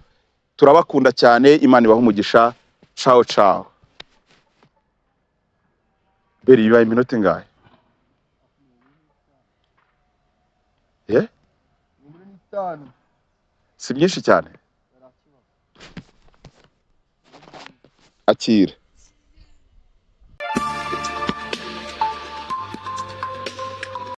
Turabakunda cyane. Imana ibaha umugisha. Ciao ciao. Beri bibaye iminota ingahe? Si byinshi cyane. Akira.